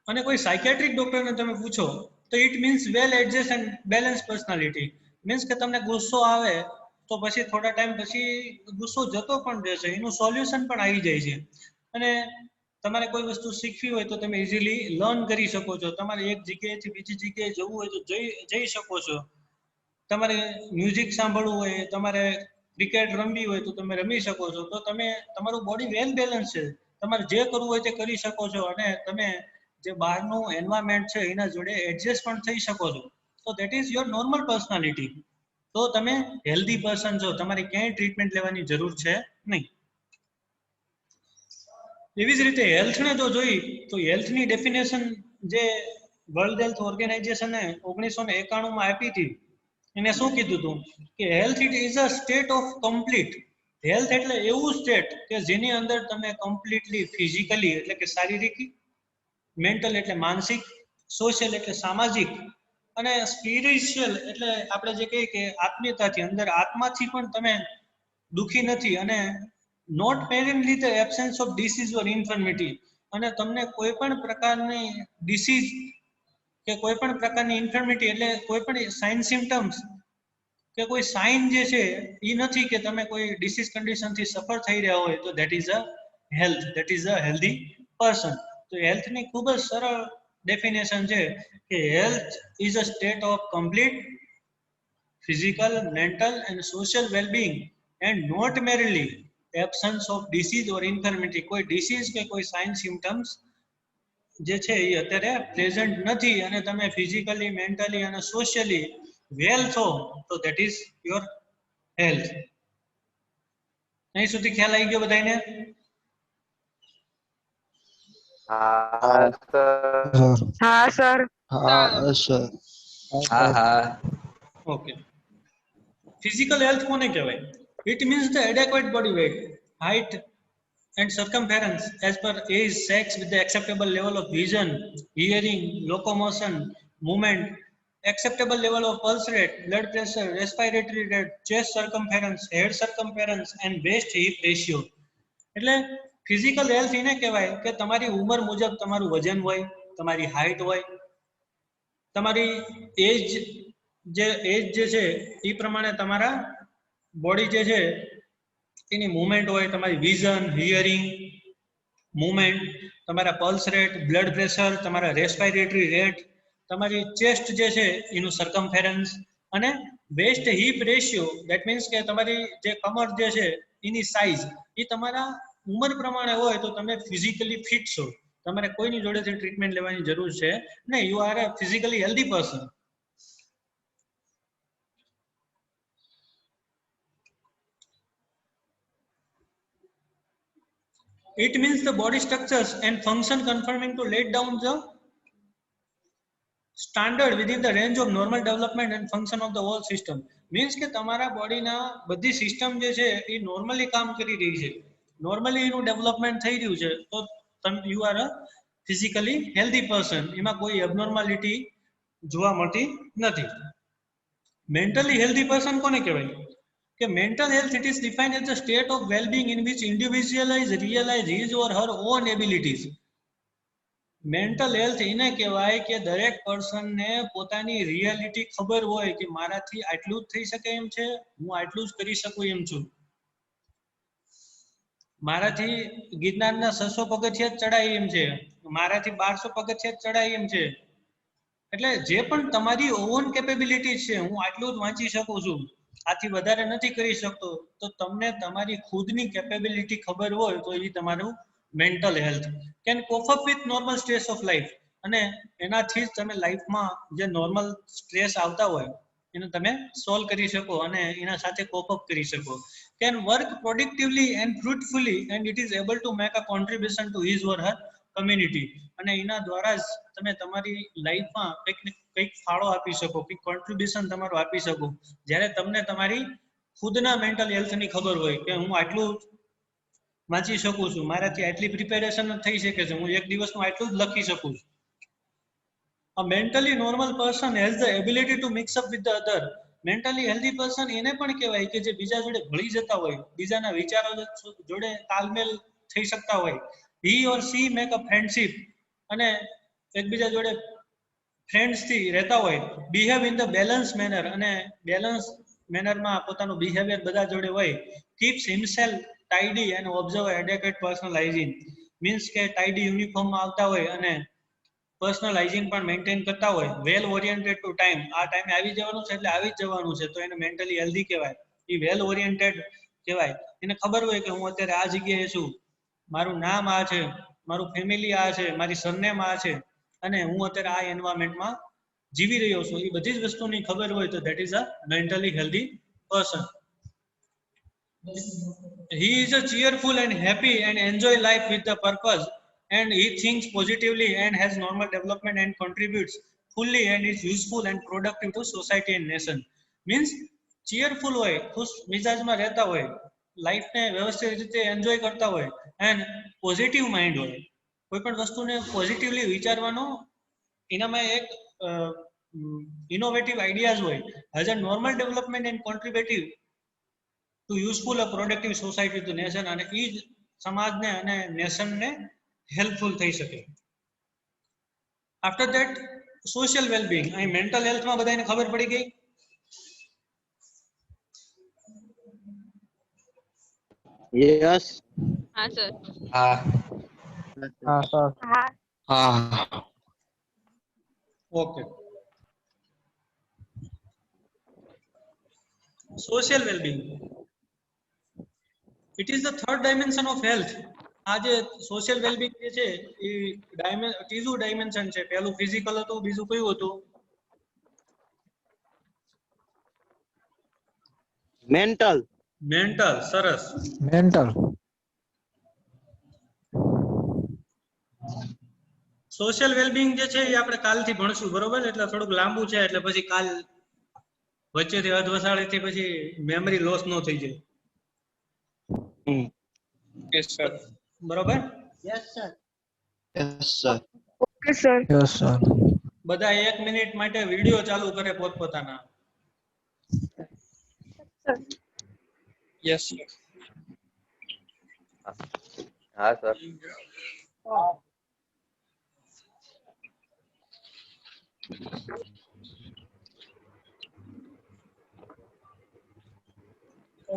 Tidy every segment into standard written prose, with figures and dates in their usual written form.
અને કોઈ સાયકેટ્રિક ડોક્ટરને તમે પૂછો તો it means well adjust and balance personality. Means કે તમને ગુસ્સો આવે તો પછી થોડા ટાઈમ પછી ગુસ્સો જતો પણ રહેશે, એનું સોલ્યુશન પણ આવી જાય છે. અને તમારે કોઈ વસ્તુ શીખવી હોય તો તમે ઇઝીલી લર્ન કરી શકો છો. તમારે એક જગ્યાએથી બીજી જગ્યાએ જવું હોય તો જઈ શકો છો. તમારે મ્યુઝિક સાંભળવું હોય, તમારે ક્રિકેટ રમવી હોય તો તમે રમી શકો છો. તો તમે તમારું બોડી વેલ બેલેન્સ છે, તમારે જે કરવું હોય તે કરી શકો છો. અને તમે જે બહારનું એન્વાયરમેન્ટ છે એના જોડે એડજસ્ટ પણ થઈ શકો છો. તો that is your normal personality. તો તમે હેલ્ધી પર્સન છો, તમારે ક્યાંય ટ્રીટમેન્ટ લેવાની જરૂર છે નહીં. એવી જ રીતે હેલ્થને જો જોઈ તો હેલ્થની ડેફિનેશન જે વર્લ્ડ હેલ્થ ઓર્ગેનાઇઝેશને 1991 આપી હતી, એને શું કીધું હતું કે health it is a state of complete. Health એટલે એવું સ્ટેટ કે જેની અંદર તમે કમ્પ્લીટલી ફિઝિકલી એટલે કે શારીરિક, મેન્ટલ એટલે માનસિક, સોશિયલ એટલે સામાજિક, અને સ્પિરિચ્યુઅલ એટલે આપણે જે કહીએ કે આત્મીયતાથી અંદર આત્માથી પણ તમે દુઃખી નથી. અને નોટ પેરેન્ટલી ધ એબ્સેન્સ ઓફ ડિસીઝ ઓર ઇન્ફર્મિટી. અને તમને કોઈ પણ પ્રકારની ડિસીઝ કે કોઈ પણ પ્રકારની ઇન્ફર્મિટી એટલે કોઈ પણ સાઇન સિમ્ટમ્સ કે કોઈ સાઇન જે છે એ નથી કે તમે કોઈ ડિસીઝ કન્ડિશનથી સફર થઈ રહ્યા હોય તો that is a health, that is a healthy person. તો હેલ્થની ખૂબ જ સરળ ડેફિનેશન છે કે health is a state of complete physical, mental and social well-being and not merely absence of disease or infirmity. કોઈ ડિસીઝ કે કોઈ સાઇન સિમ્ટમ્સ જે છે એ અત્યારે પ્રેઝન્ટ નથી અને તમે ફિઝિકલી, મેન્ટલી અને સોશિયલી વેલ છો તો ધેટ ઇઝ યોર હેલ્થ. અહીં સુધી ખ્યાલ આવી ગયો બધાને? હા સર. હા હા. ઓકે. ફિઝિકલ હેલ્થ કોને કહેવાય? It means the adequate body weight, height and circumference as per age, sex with the acceptable level of vision, hearing, locomotion, movement, acceptable level of pulse rate, blood pressure, respiratory rate, chest circumference, head circumference and waist hip ratio. એટલે physical health એને કહેવાય કે તમારી ઉંમર મુજબ તમારું વજન હોય, તમારી હાઇટ હોય, તમારી એજ જે છે એ પ્રમાણે તમારા બોડી જે છે એની મુવમેન્ટ હોય, તમારી વિઝન, હિયરિંગ, મુવમેન્ટ, તમારા પલ્સ રેટ, બ્લડ પ્રેશર, તમારા રેસ્પિરેટરી રેટ, તમારી ચેસ્ટ જે છે એનું સર્કમફેરન્સ અને waist hip ratio. That means કે તમારી જે કમર જે છે એની સાઇઝ એ તમારા ઉંમર પ્રમાણે હોય તો તમે ફિઝિકલી ફિટ છો. તમારે કોઈની જોડેથી ટ્રીટમેન્ટ લેવાની જરૂર છે નહીં. You are a physically healthy person. It means the body structures and function conforming to laid down the standard within the range of normal development and function of the whole system. Means કે તમારા બોડીના બધી system જે છે એ normally કામ કરી રહી છે, normally એનું ડેવલપમેન્ટ થઈ રહ્યું છે, તો you are a physically healthy person. એમાં કોઈ એબનોર્માલિટી જોવા મળતી નથી. મેન્ટલી હેલ્ધી પર્સન કોને કહેવાય? કે mental health it is defined as the state of well-being in which individuals realize his or her own abilities. Mental health એને કહેવાય કે દરેક પર્સનને પોતાની રિયાલિટી ખબર હોય કે મારાથી આટલું જ થઈ શકે એમ છે, હું આટલું જ કરી શકું એમ છું, મારાથી ગિરનારના 600 પગથિયા જ ચડાય એમ છે, મારાથી 1200 પગથિયા જ ચડાય એમ છે. એટલે જે પણ તમારી ઓન કેપેબિલિટી છે, હું આટલું જ વાંચી શકું છું, આથી વધારે નથી કરી શકતો, તો તમને તમારી ખુદની કેપેબિલિટી ખબર હોય તો એ તમારું mental health. Can cope up with normal stress of life. અને એનાથી જ તમે લાઈફમાં જે નોર્મલ સ્ટ્રેસ આવતા હોય એને તમે સોલ્વ કરી શકો અને એના સાથે કોપ અપ કરી શકો. Can work productively and fruitfully and it is able to make a contribution to his or her community. અને એના દ્વારા જ તમે તમારી લાઈફમાં કંઈક ફાળો આપી શકો, કંઈક કોન્ટ્રીબ્યુશન તમારું આપી શકો. જ્યારે તમને તમારી ખુદના મેન્ટલ હેલ્થની ખબર હોય કે હું આટલું વાંચી શકું છું, મારાથી આટલી પ્રિપેરેશન થઈ શકે છે, હું એક દિવસમાં આટલું જ લખી શકું છું. A mentally normal person has the ability to mix up with the other. Mentally healthy person એને પણ કહેવાય કે જે બીજા જોડે ભળી જતા હોય, બીજાના વિચારો જોડે તાલમેલ થઈ શકતા હોય. He or she make a friendship અને એકબીજા જોડે ફ્રેન્ડ્સ થી રહેતા હોય, behave in the balance manner, અને બેલેન્સ મેનરમાં પોતાનું બિહેવિયર બધા જોડે હોય, keeps himself tidy and observe adequate personal hygiene, means કે ટાઇડી યુનિફોર્મમાં આવતા હોય અને પર્સનલ હાઇજીન પણ મેન્ટેન કરતા હોય, વેલ ઓરિએન્ટેડ ટુ ટાઈમ, આ ટાઈમે આવી જવાનું છે એટલે આવી જ જવાનું છે, તો એને મેન્ટલી હેલ્ધી કહેવાય. એ વેલ ઓરિએન્ટેડ કહેવાય. એને ખબર હોય કે હું અત્યારે આ જગ્યાએ છું, મારું નામ આ છે, મારું ફેમિલી આ છે, મારી સરનેમ આ છે, અને હું અત્યારે આ એન્વાયરમેન્ટમાં જીવી રહ્યો છું, એ બધી જ વસ્તુની ખબર હોય તો that is a mentally healthy person. He is a cheerful and happy and enjoy life with the purpose, and he thinks positively and has normal development and contributes fully and is useful and productive to society and nation. Means cheerful હોય, ખુશ મિજાજમાં રહેતા હોય, લાઈફને વ્યવસ્થિત રીતે enjoy કરતા હોય, and positive mind હોય, કોઈ પણ વસ્તુને પોઝિટિવલી વિચારવાનો એનામાં એક ઇનોવેટિવ આઈડિયાઝ હોય, has a normal development and contributive to useful a productive society to nation, અને એ જ સમાજને અને નેશનને હેલ્પફુલ થઈ શકે. આફ્ટર ધેટ સોશિયલ વેલબિંગ, અહીં મેન્ટલ હેલ્થમાં બધાને ખબર પડી ગઈ. Yes. हाँ सर. Sir. हाँ. Okay. Social well-being. It is the third dimension of health. આ જે સોશિયલ વેલબિંગ જે છે એ ત્રીજું ડાયમેન્શન છે. પહેલું ફિઝિકલ હતું, બીજું કયું હતું? Mental. મેન્ટલ. સરસ. Mental. સોશિયલ વેલબિંગ જે છે એ આપણે કાલથી ભણશું, બરોબર? એટલે થોડુંક લાંબુ છે, એટલે પછી કાલ વચ્ચેથી અધવસાળેથી પછી મેમરી લોસ ન થઈ જાય. Yes sir. બરોબર? Yes sir. Yes sir. Okay sir. Yes sir. બધા 1 મિનિટ માટે વિડિયો ચાલુ કરે પોતપોતાના. Yes sir. हाँ सर.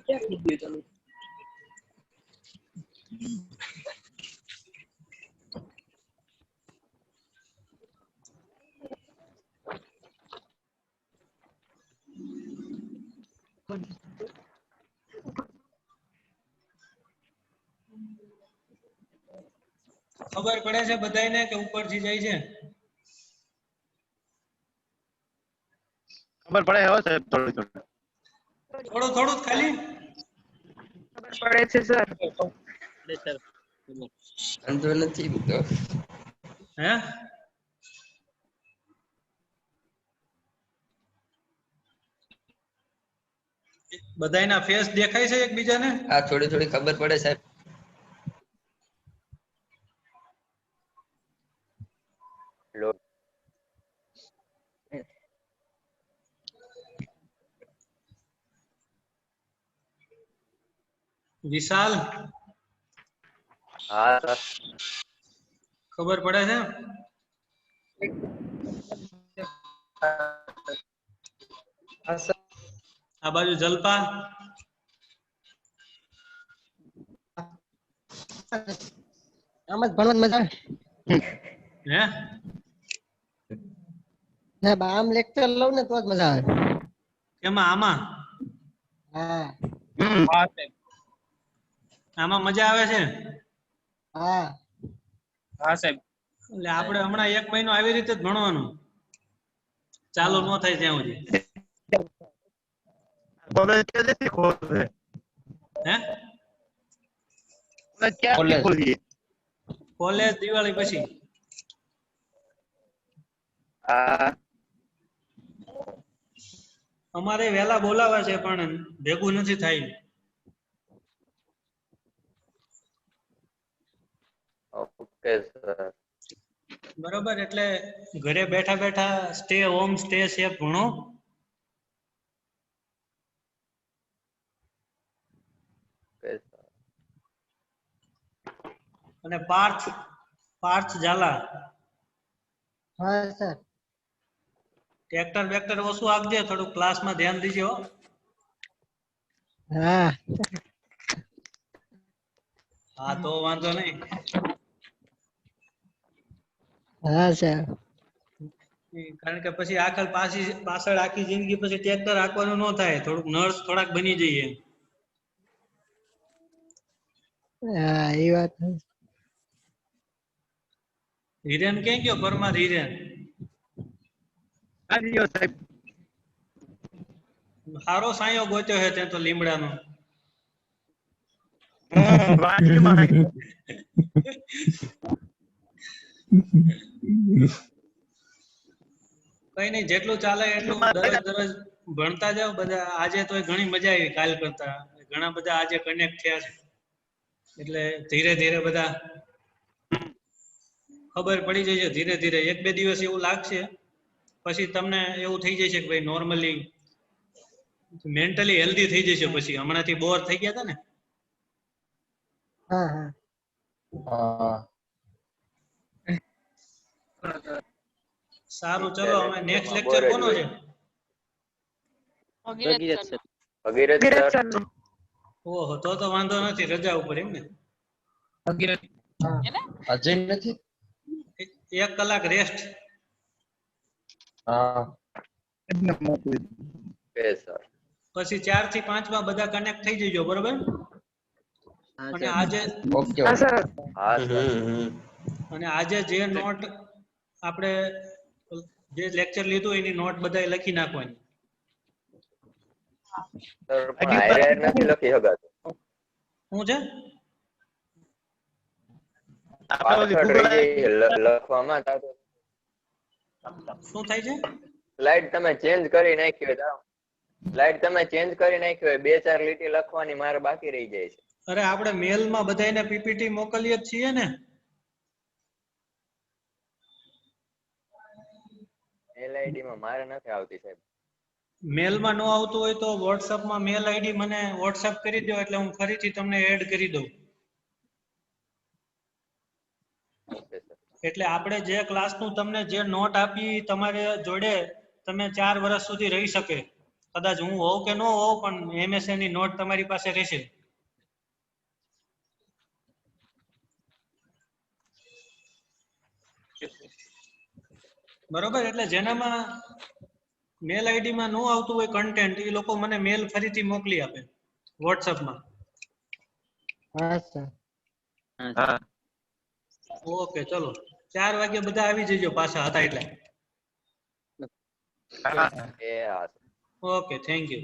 क्या वीडियो चालू? ખબર પડે છે બધાયને કે ઉપરથી જાય છે? ખબર પડે હો સાહેબ, થોડી થોડી. થોડું થોડું ખાલી પડે છે સર. વાંધો નથી તો. હે? બધાયના ફેસ દેખાય છે એકબીજાને? આ થોડી થોડી ખબર પડે સાહેબ. હેલો. વિશાલ, હા સર. ખબર પડે છે? હા સર. આ બાજુ જલપા, આમ જ ભણવાની મજા આવે. હે? સાહેબ આમ લેક્ચર લઉં ને તો જ મજા આવે. એમાં આમાં હા. हाँ सर. આમાં મજા આવે છે? હા. हाँ साहब. એટલે આપણે હમણાં 1 મહિનો આવી રીતે જ ભણવાનું, ચાલુ ન થાય ત્યાં સુધી. કોલેજ કે જતી ખોલે. હે? કોલેજ ક્યાં ખોલીએ? કોલેજ દિવાળી પછી. હા. અમારે વહેલા બોલાવે છે પણ ભેગું નથી થાય. Okay sir. બરોબર, એટલે ઘરે બેઠા બેઠા સ્ટે હોમ સ્ટે સેફ ભણો. Okay sir. અને પાર્થ ઝાલા, हाँ सर ટ્રેક્ટર બેક્ટર ઓછું આપજે, થોડું ક્લાસમાં ધ્યાન દીજે હો. हाँ હા તો વાંધો નહીં. हाँ सर કારણ કે પછી પાછળ આખી જિંદગી પછી ટ્રેક્ટર હાંકવાનું ન થાય, થોડુંક નર્સ થોડાક બની જઈએ. हाँ ये बात है। હિરેન ક્યાં ગયો? પરમાર હિરેન આવ્યો સાહેબ. સારો સાયો ગોત્યો છે ત્યાં તો લીમડાનો. વાડીમાં કઈ નહીં, જેટલું ચાલે એટલું દરરોજ ભણતા જાવ બધા. આજે તો ઘણી મજા આવી કાલ કરતા. ઘણા બધા આજે કનેક્ટ થયા છે, એટલે ધીરે ધીરે બધા ખબર પડી જશે. ધીરે ધીરે 1-2 દિવસ એવું લાગશે, પછી તમને એવું થઈ જશે કે ભાઈ નોર્મલી મેન્ટલી હેલ્ધી થઈ જશે. પછી હમણાંથી બોર થઈ ગયા હતા ને. हाँ हाँ हाँ સારું, ચલો હવે નેક્સ્ટ લેક્ચર કોનો છે? ભગીરથ સર ઓહો, તો વાંધો નથી, રજા ઉપર એમ ને. અજય નથી. 1 કલાક રેસ્ટ. હા ઓકે સર. પછી 4 થી 5 માં બધા કનેક્ટ થઈ જજો, બરોબર? અને આજે ઓકે હા સર. અને આજે જે નોટ આપણે જે લેક્ચર લીધું એની નોટ બધાય લખી નાખવાની. સર પણ હાયર નથી લખી શકાતું. શું છે? પાછળ રહી જાય લખવામાં. શું થાય છે? સ્લાઇડ તમે ચેન્જ કરી નાખી હોય, સ્લાઇડ તમે ચેન્જ કરી નાખી હોય, 2-4 લીટી લખવાની મારે બાકી રહી જાય છે. અરે આપણે મેલમાં બધાયને પીપીટી મોકલીએ જ છીએ ને. મેલ આઈડી માં મારે નથી આવતી સાહેબ. મેલમાં ન આવતું હોય તો વોટ્સઅપમાં મેલ આઈડી મને વોટ્સઅપ કરી દો, એટલે હું ફરીથી તમને એડ કરી દઉં. Okay sir. એટલે આપણે જે ક્લાસનું તમને જે નોટ આપી તમારે જોડે તમે 4 વર્ષ સુધી રહી શકે. કદાચ હું હોઉં કે ન હોઉં, પણ એમએસએ ની નોટ તમારી પાસે રહેશે. બરોબર? એટલે જેનામાં મેલ આઈડીમાં ન આવતું હોય કન્ટેન્ટ, એ લોકો મને મેલ ફરીથી મોકલી આપે વોટ્સઅપમાં. हाँ सर હા ઓકે, ચલો 4 વાગે બધા આવી જજો પાછા હતા એટલે. એ હા sir. Okay, thank you.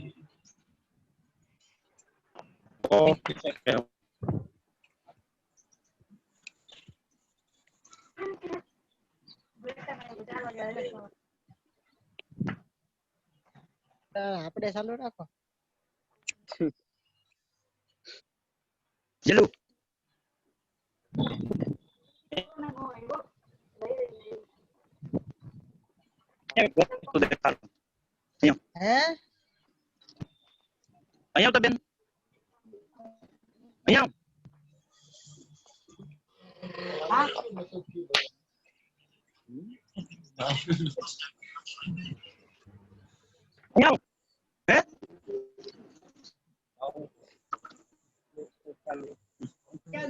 Okay sir. આપણે ચાલુ રાખો. ચલો હે અહીંયા તો બેન અહીંયા અહીંયા હે क्या